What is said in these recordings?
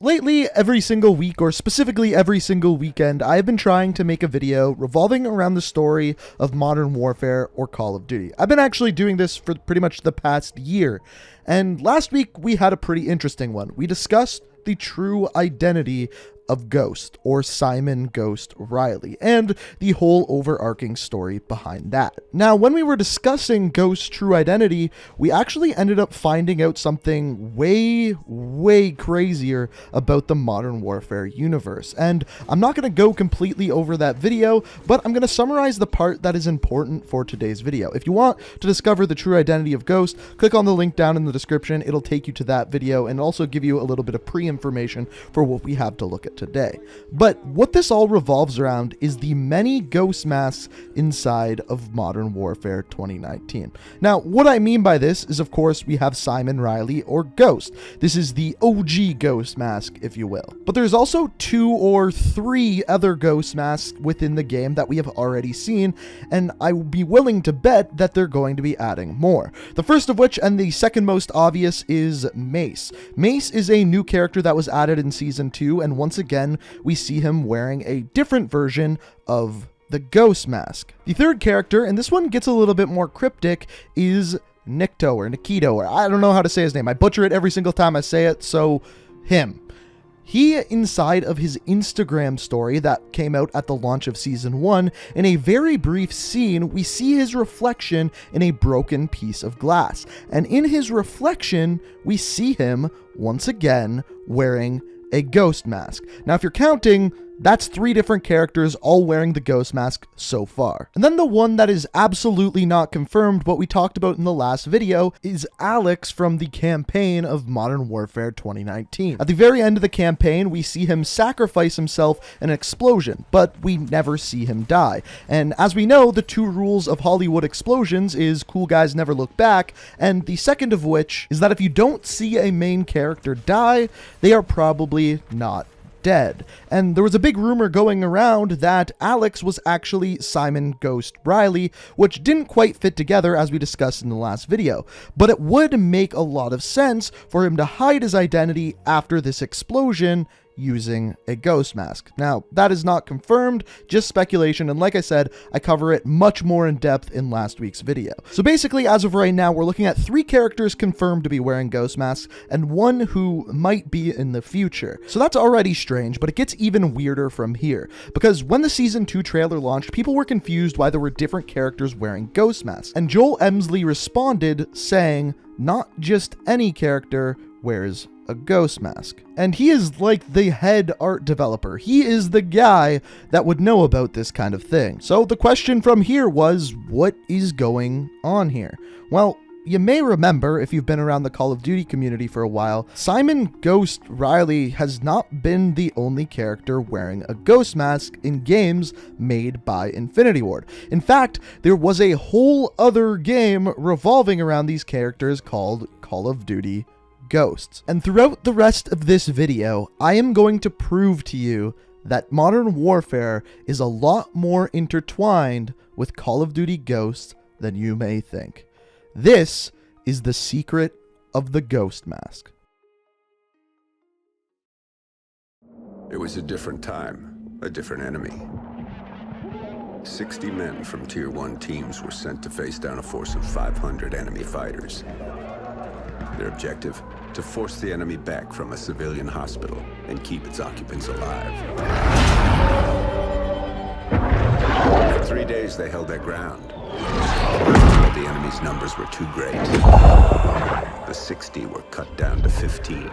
Lately, every single week, or specifically every single weekend, I have been trying to make a video revolving around the story of Modern Warfare or Call of Duty. I've been actually doing this for pretty much the past year, and last week we had a pretty interesting one. We discussed the true identity of Ghost, or Simon Ghost Riley, and the whole overarching story behind that. Now, when we were discussing Ghost's true identity, we actually ended up finding out something way crazier about the Modern Warfare universe, and I'm not going to go completely over that video, but I'm going to summarize the part that is important for today's video. If you want to discover the true identity of Ghost, click on the link down in the description. It'll take you to that video and also give you a little bit of pre-information for what we have to look at today. But what this all revolves around is the many ghost masks inside of Modern Warfare 2019. Now, what I mean by this is, of course, we have Simon Riley, or Ghost. This is the OG ghost mask, if you will. But there's also 2 or 3 other ghost masks within the game that we have already seen, and I would be willing to bet that they're going to be adding more. The first of which, and the second most obvious, is Mace. Mace is a new character that was added in Season 2, and once again, we see him wearing a different version of the ghost mask. The third character, and this one gets a little bit more cryptic, is Nikto, or Nikito, or I don't know how to say his name. I butcher it every single time I say it, so him. He, inside of his Instagram story that came out at the launch of Season 1, in a very brief scene, we see his reflection in a broken piece of glass. And in his reflection, we see him, once again, wearing a ghost mask. Now, if you're counting, that's 3 different characters all wearing the ghost mask so far. And then the one that is absolutely not confirmed, but we talked about in the last video, is Alex from the campaign of Modern Warfare 2019. At the very end of the campaign, we see him sacrifice himself in an explosion, but we never see him die. And as we know, the 2 rules of Hollywood explosions is cool guys never look back, and the second of which is that if you don't see a main character die, they are probably not dead. And there was a big rumor going around that Alex was actually Simon Ghost Riley, which didn't quite fit together as we discussed in the last video, but it would make a lot of sense for him to hide his identity after this explosion using a ghost mask. Now, that is not confirmed, just speculation, and like I said, I cover it much more in depth in last week's video. So basically, as of right now, we're looking at 3 characters confirmed to be wearing ghost masks, and 1 who might be in the future. So that's already strange, but it gets even weirder from here, because when the Season 2 trailer launched, people were confused why there were different characters wearing ghost masks, and Joel Emsley responded saying, not just any character wears a ghost mask. And he is like the head art developer. He is the guy that would know about this kind of thing. So the question from here was, what is going on here? Well, you may remember, if you've been around the Call of Duty community for a while, Simon Ghost Riley has not been the only character wearing a ghost mask in games made by Infinity Ward. In fact, there was a whole other game revolving around these characters called Call of Duty Ghosts. And throughout the rest of this video, I am going to prove to you that Modern Warfare is a lot more intertwined with Call of Duty Ghosts than you may think. This is the secret of the ghost mask. It was a different time, a different enemy. 60 men from Tier 1 teams were sent to face down a force of 500 enemy fighters. Their objective? To force the enemy back from a civilian hospital and keep its occupants alive. For 3 days they held their ground, but the enemy's numbers were too great. The 60 were cut down to 15.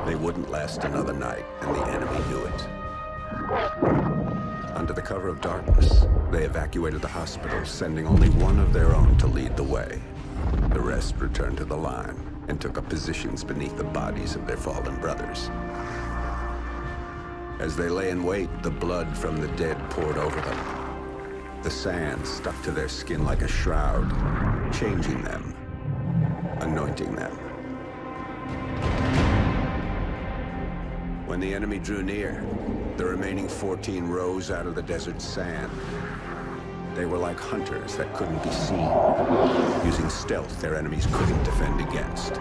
They wouldn't last another night, and the enemy knew it. Under the cover of darkness, they evacuated the hospital, sending only 1 of their own to lead the way. The rest returned to the line and took up positions beneath the bodies of their fallen brothers. As they lay in wait, the blood from the dead poured over them. The sand stuck to their skin like a shroud, changing them, anointing them. When the enemy drew near, the remaining 14 rose out of the desert sand. They were like hunters that couldn't be seen, using stealth their enemies couldn't defend against.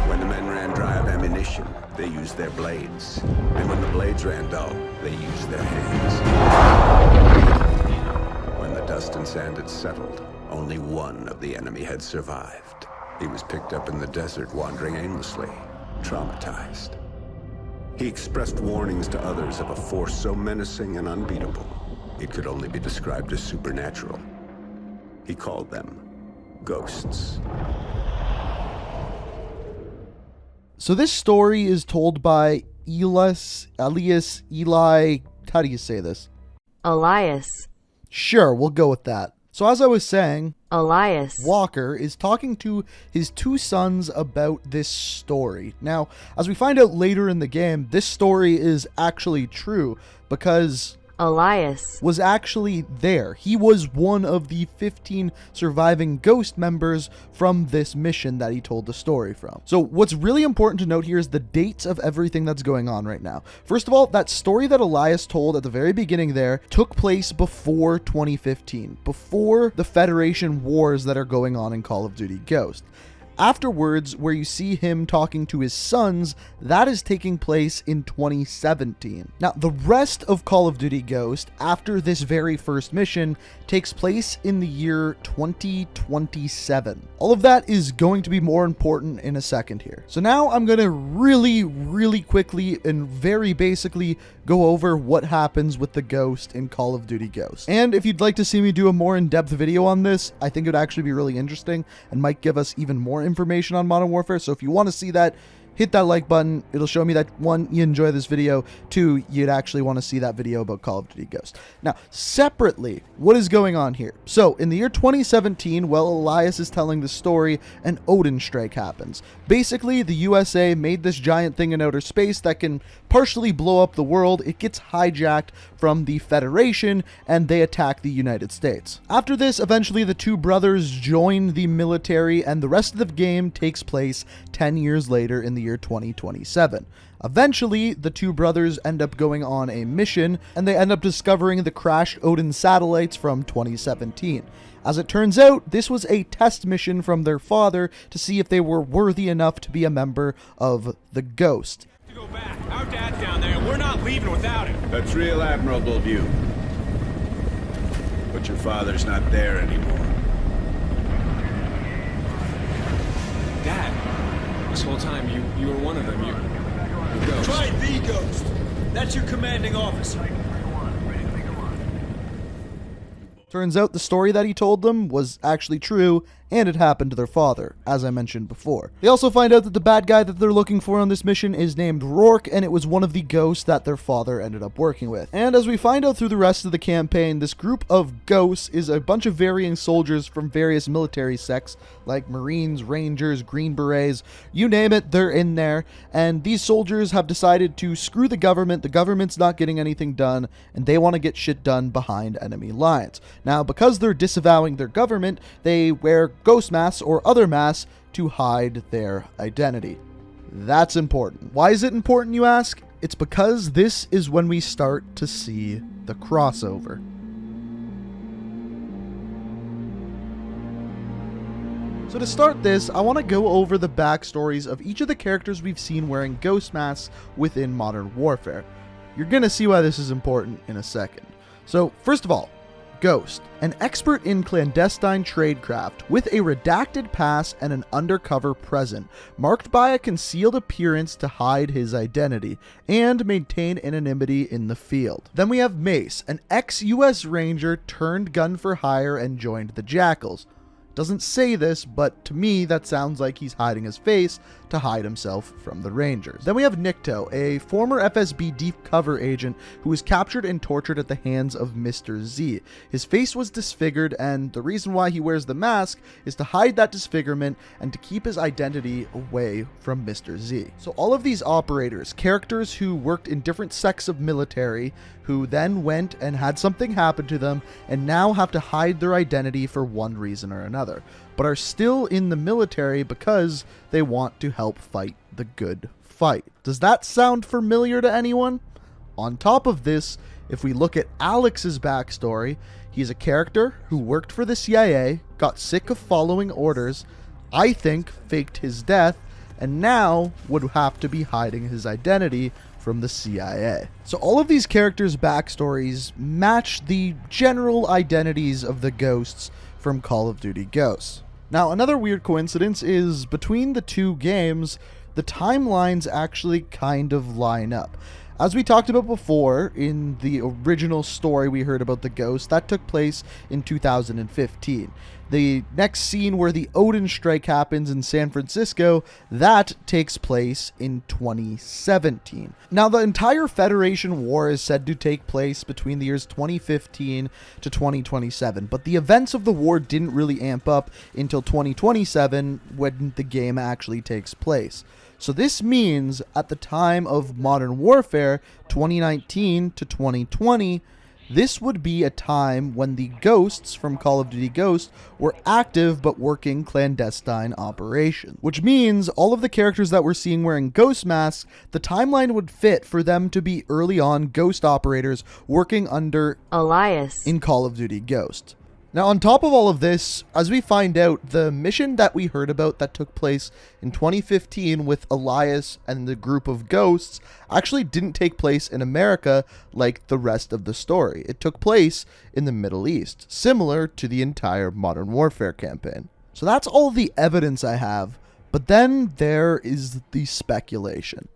When the men ran dry of ammunition, ammunition, they used their blades. And when the blades ran dull, they used their hands. When the dust and sand had settled, only one of the enemy had survived. He was picked up in the desert, wandering aimlessly, traumatized. He expressed warnings to others of a force so menacing and unbeatable, it could only be described as supernatural. He called them ghosts. So this story is told by Eli, how do you say this? Elias. Sure, we'll go with that. So as I was saying, Elias. Walker is talking to his two sons about this story. Now, as we find out later in the game, this story is actually true because Elias was actually there. He was one of the 15 surviving ghost members from this mission that he told the story from. So what's really important to note here is the dates of everything that's going on right now. First of all, that story that Elias told at the very beginning there took place before 2015, before the Federation wars that are going on in Call of Duty Ghost. Afterwards, where you see him talking to his sons, that is taking place in 2017. Now, the rest of Call of Duty Ghost, after this very first mission, takes place in the year 2027. All of that is going to be more important in a second here. So now I'm going to really quickly and very basically go over what happens with the Ghost in Call of Duty Ghost. And if you'd like to see me do a more in-depth video on this, I think it would actually be really interesting and might give us even more information on Modern Warfare. So if you want to see that, hit that like button. It'll show me that, one, you enjoy this video, two, you'd actually want to see that video about Call of Duty Ghost. Now, separately, what is going on here? So, in the year 2017, while Elias is telling the story, an Odin strike happens. Basically, the USA made this giant thing in outer space that can partially blow up the world. It gets hijacked from the Federation, and they attack the United States. After this, eventually the two brothers join the military, and the rest of the game takes place 10 years later in the year 2027. Eventually, the two brothers end up going on a mission, and they end up discovering the crashed Odin satellites from 2017. As it turns out, this was a test mission from their father to see if they were worthy enough to be a member of the Ghost. To go back. Our dad's down there, and we're not leaving without him. That's real admirable of you. But your father's not there anymore. Dad, this whole time you were one of them. You're the Ghost. Try the Ghost. That's your commanding officer. Turns out the story that he told them was actually true, and it happened to their father, as I mentioned before. They also find out that the bad guy that they're looking for on this mission is named Rourke, and it was one of the ghosts that their father ended up working with. And as we find out through the rest of the campaign, this group of ghosts is a bunch of varying soldiers from various military sects, like Marines, Rangers, Green Berets, you name it, they're in there. And these soldiers have decided to screw the government's not getting anything done, and they want to get shit done behind enemy lines. Now, because they're disavowing their government, they wear ghost masks or other masks to hide their identity. That's important. Why is it important, you ask? It's because this is when we start to see the crossover. So to start this, I want to go over the backstories of each of the characters we've seen wearing ghost masks within Modern Warfare. You're gonna see why this is important in a second. So first of all, Ghost, an expert in clandestine tradecraft with a redacted past and an undercover present, marked by a concealed appearance to hide his identity and maintain anonymity in the field. Then we have Mace, an ex-US Ranger turned gun for hire and joined the Jackals. Doesn't say this, but to me that sounds like he's hiding his face to hide himself from the Rangers. Then we have Nikto, a former FSB deep cover agent who was captured and tortured at the hands of Mr. Z. His face was disfigured, and the reason why he wears the mask is to hide that disfigurement and to keep his identity away from Mr. Z. So all of these operators, characters who worked in different sects of military, who then went and had something happen to them and now have to hide their identity for one reason or another, but are still in the military because they want to help fight the good fight. Does that sound familiar to anyone? On top of this, if we look at Alex's backstory, he's a character who worked for the CIA, got sick of following orders, I think faked his death, and now would have to be hiding his identity from the CIA. So all of these characters' backstories match the general identities of the ghosts from Call of Duty Ghosts. Now, another weird coincidence is between the two games, the timelines actually kind of line up. As we talked about before, in the original story we heard about the ghost, that took place in 2015. The next scene where the Odin strike happens in San Francisco, that takes place in 2017. Now, the entire Federation War is said to take place between the years 2015 to 2027, but the events of the war didn't really amp up until 2027 when the game actually takes place. So this means at the time of Modern Warfare 2019 to 2020, this would be a time when the ghosts from Call of Duty Ghosts were active but working clandestine operations. Which means all of the characters that we're seeing wearing ghost masks, the timeline would fit for them to be early on ghost operators working under Elias, in Call of Duty Ghosts. Now, on top of all of this, as we find out, the mission that we heard about that took place in 2015 with Elias and the group of ghosts actually didn't take place in America like the rest of the story. It took place in the Middle East, similar to the entire Modern Warfare campaign. So that's all the evidence I have, but then there is the speculation.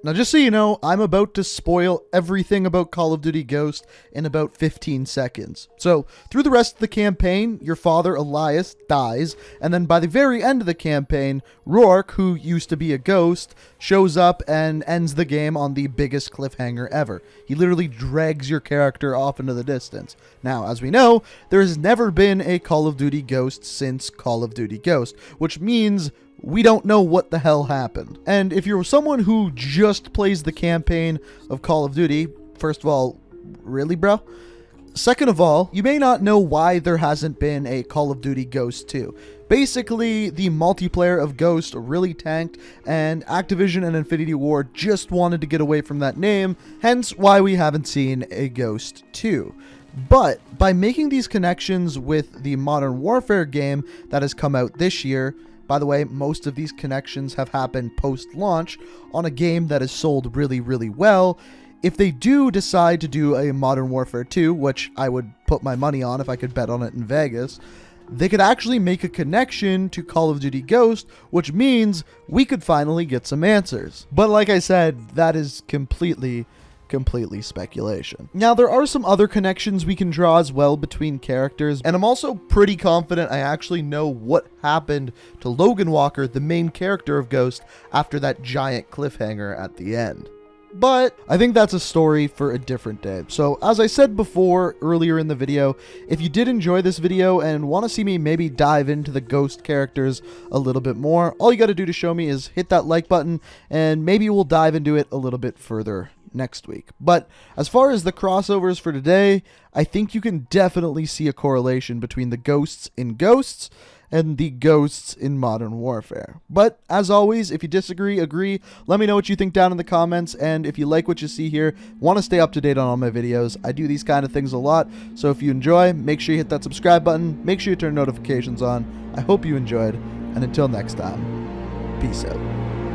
Now, just so you know, I'm about to spoil everything about Call of Duty Ghost in about 15 seconds. So, through the rest of the campaign, your father, Elias, dies, and then by the very end of the campaign, Rourke, who used to be a ghost, shows up and ends the game on the biggest cliffhanger ever. He literally drags your character off into the distance. Now, as we know, there has never been a Call of Duty Ghost since Call of Duty Ghost, which means we don't know what the hell happened. And if you're someone who just plays the campaign of Call of Duty, first of all, really, bro? Second of all, you may not know why there hasn't been a Call of Duty Ghost 2. Basically, the multiplayer of Ghost really tanked, and Activision and Infinity Ward just wanted to get away from that name, hence why we haven't seen a Ghost 2. But by making these connections with the Modern Warfare game that has come out this year, by the way, most of these connections have happened post-launch on a game that has sold really, really well. If they do decide to do a Modern Warfare 2, which I would put my money on if I could bet on it in Vegas, they could actually make a connection to Call of Duty Ghost, which means we could finally get some answers. But like I said, that is completely speculation. Now, there are some other connections we can draw as well between characters, and I'm also pretty confident I actually know what happened to Logan Walker, the main character of Ghost, after that giant cliffhanger at the end. But I think that's a story for a different day. So as I said before earlier in the video, if you did enjoy this video and want to see me maybe dive into the Ghost characters a little bit more, all you got to do to show me is hit that like button, and maybe we'll dive into it a little bit further next week. But as far as the crossovers for today, I think you can definitely see a correlation between the ghosts in Ghosts and the ghosts in Modern Warfare. But as always, if you disagree, agree, let me know what you think down in the comments, and if you like what you see here, want to stay up to date on all my videos, I do these kind of things a lot, so if you enjoy, make sure you hit that subscribe button, make sure you turn notifications on. I hope you enjoyed, and until next time, peace out.